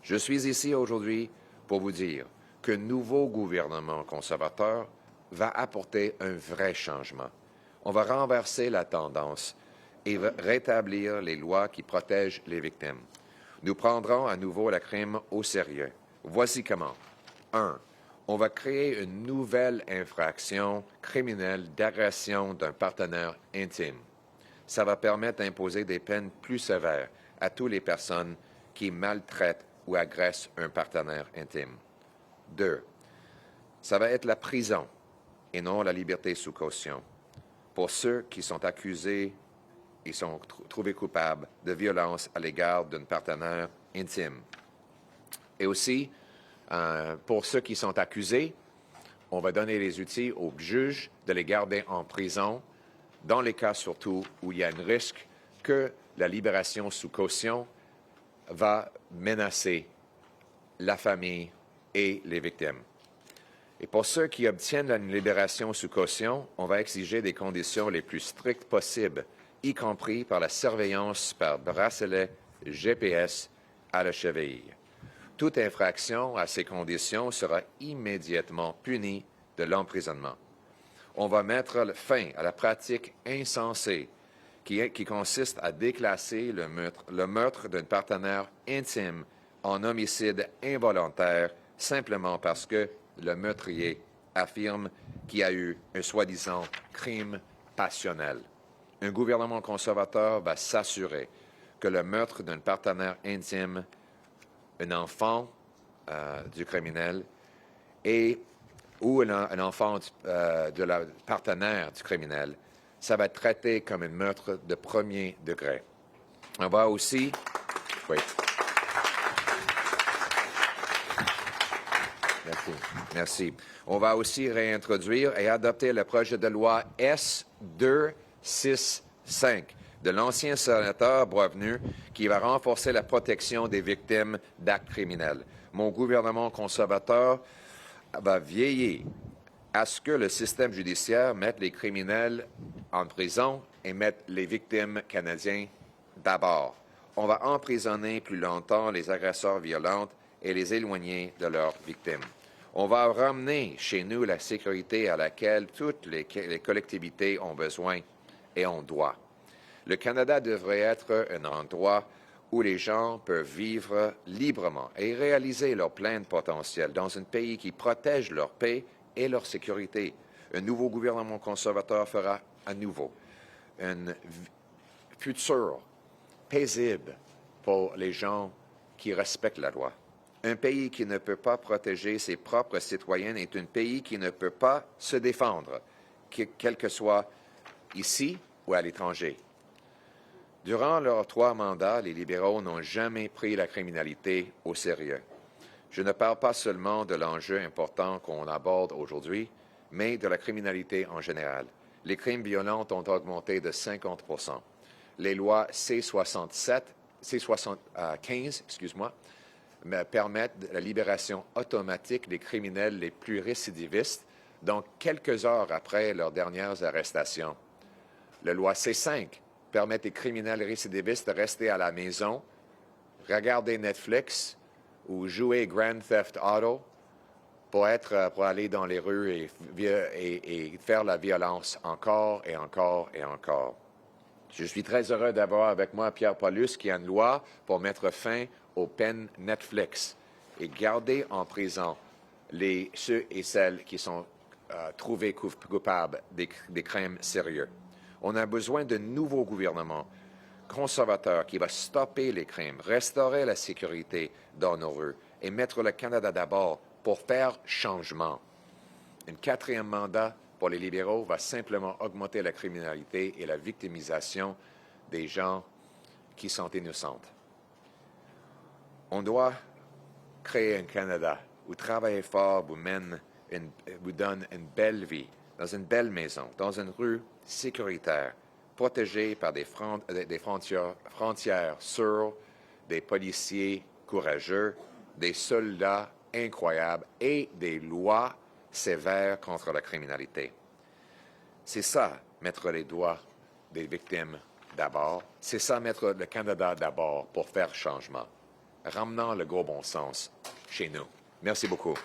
Je suis ici aujourd'hui pour vous dire que le nouveau gouvernement conservateur va apporter un vrai changement. On va renverser la tendance et rétablir les lois qui protègent les victimes. Nous prendrons à nouveau la crime au sérieux. Voici comment. 1. On va créer une nouvelle infraction criminelle d'agression d'un partenaire intime. Ça va permettre d'imposer des peines plus sévères à toutes les personnes qui maltraitent ou agressent un partenaire intime. 2. Ça va être la prison et non la liberté sous caution pour ceux qui sont accusés et sont trouvés coupables de violence à l'égard d'un partenaire intime. Et aussi, pour ceux qui sont accusés, on va donner les outils aux juges de les garder en prison dans les cas surtout où il y a un risque que la libération sous caution va menacer la famille et les victimes. Et pour ceux qui obtiennent la libération sous caution, on va exiger des conditions les plus strictes possibles, y compris par la surveillance par bracelet GPS à la cheville. Toute infraction à ces conditions sera immédiatement punie de l'emprisonnement. On va mettre fin à la pratique insensée qui consiste à déclasser le meurtre d'un partenaire intime en homicide involontaire simplement parce que le meurtrier affirme qu'il y a eu un soi-disant crime passionnel. Un gouvernement conservateur va s'assurer que le meurtre d'un partenaire intime, un enfant du criminel ou un enfant de la partenaire du criminel, ça va être traité comme un meurtre de premier degré. On va aussi... Oui. Merci. On va aussi réintroduire et adopter le projet de loi S-265 de l'ancien sénateur Boisvenu qui va renforcer la protection des victimes d'actes criminels. Mon gouvernement conservateur va veiller à ce que le système judiciaire mette les criminels en prison et mette les victimes canadiennes d'abord. On va emprisonner plus longtemps les agresseurs violents et les éloigner de leurs victimes. On va ramener chez nous la sécurité à laquelle toutes les collectivités ont besoin et ont droit. Le Canada devrait être un endroit où les gens peuvent vivre librement et réaliser leur plein potentiel dans un pays qui protège leur paix et leur sécurité. Un nouveau gouvernement conservateur fera à nouveau un futur paisible pour les gens qui respectent la loi. Un pays qui ne peut pas protéger ses propres citoyens est un pays qui ne peut pas se défendre, quel que soit ici ou à l'étranger. Durant leurs 3 mandats, les libéraux n'ont jamais pris la criminalité au sérieux. Je ne parle pas seulement de l'enjeu important qu'on aborde aujourd'hui, mais de la criminalité en général. Les crimes violents ont augmenté de 50 %. Les lois C-15, permettent la libération automatique des criminels les plus récidivistes, donc quelques heures après leurs dernières arrestations. La loi C-5 permet aux criminels récidivistes de rester à la maison, regarder Netflix ou jouer Grand Theft Auto pour aller dans les rues et faire la violence encore et encore et encore. Je suis très heureux d'avoir avec moi Pierre Paulus qui a une loi pour mettre fin aux peines Netflix et garder en prison ceux et celles qui sont trouvés coupables des crimes sérieux. On a besoin de nouveaux gouvernements conservateurs qui va stopper les crimes, restaurer la sécurité dans nos rues et mettre le Canada d'abord pour faire changement. Un 4e mandat pour les libéraux va simplement augmenter la criminalité et la victimisation des gens qui sont innocents. On doit créer un Canada où travailler fort vous donne une belle vie, dans une belle maison, dans une rue sécuritaire, protégée par des frontières sûres, des policiers courageux, des soldats incroyables et des lois sévères contre la criminalité. C'est ça, mettre les droits des victimes d'abord. C'est ça, mettre le Canada d'abord pour faire changement. ramenant le gros bon sens chez nous. Merci beaucoup.